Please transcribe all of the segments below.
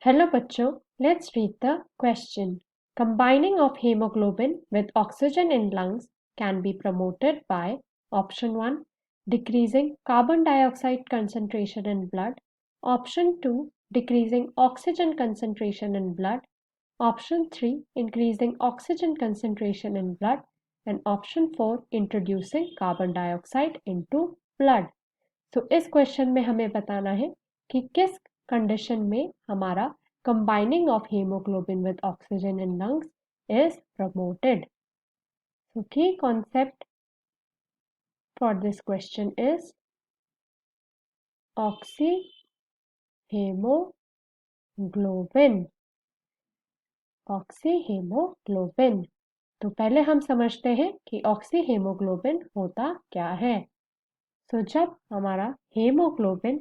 Hello बच्चों, let's read the question. Combining of hemoglobin with oxygen in lungs can be promoted by option 1 decreasing carbon dioxide concentration in blood, option 2 decreasing oxygen concentration in blood, option 3 increasing oxygen concentration in blood, and option 4 introducing carbon dioxide into blood. तो इस question में हमें बताना है कि किस condition में हमारा combining of hemoglobin with oxygen in lungs is promoted. So key concept for this question is oxyhemoglobin. oxyhemoglobin. तो पहले हम समझते हैं कि ऑक्सीहेमोग्लोबिन होता क्या है. तो जब हमारा हेमोग्लोबिन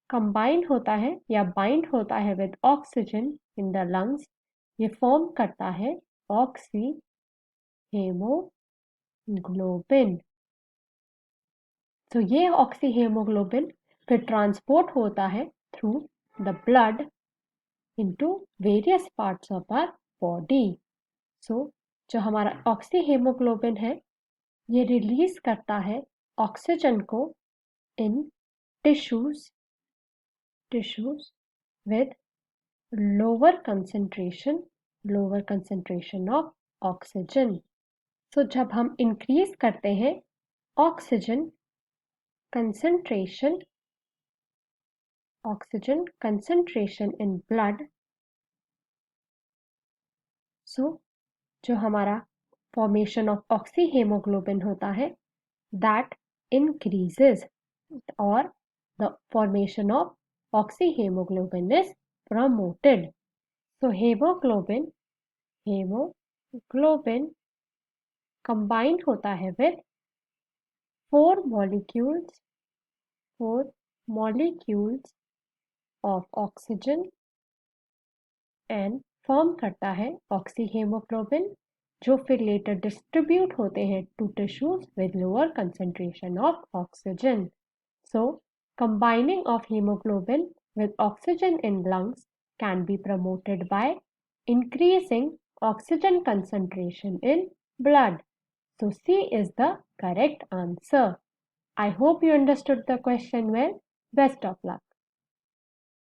कंबाइन होता है या बाइंड होता है with oxygen in the lungs, ये फॉर्म करता है ऑक्सीहेमोग्लोबिन. तो ये ऑक्सीहेमोग्लोबिन फिर ट्रांसपोर्ट होता है through the blood into various parts of our body. So जो हमारा ऑक्सीहेमोग्लोबिन है ये रिलीज करता है ऑक्सीजन को इन tissues with lower concentration of oxygen. So जब हम increase करते हैं oxygen concentration in blood, so जो हमारा formation of oxyhemoglobin होता है that increases, or the formation of oxyhemoglobin is promoted. So hemoglobin combined होता है with four molecules of oxygen and form करता है oxyhemoglobin, जो फिर later distribute होते हैं to tissues with lower concentration of oxygen. So combining of hemoglobin with oxygen in lungs can be promoted by increasing oxygen concentration in blood. So C is the correct answer. I hope you understood the question well. Best of luck.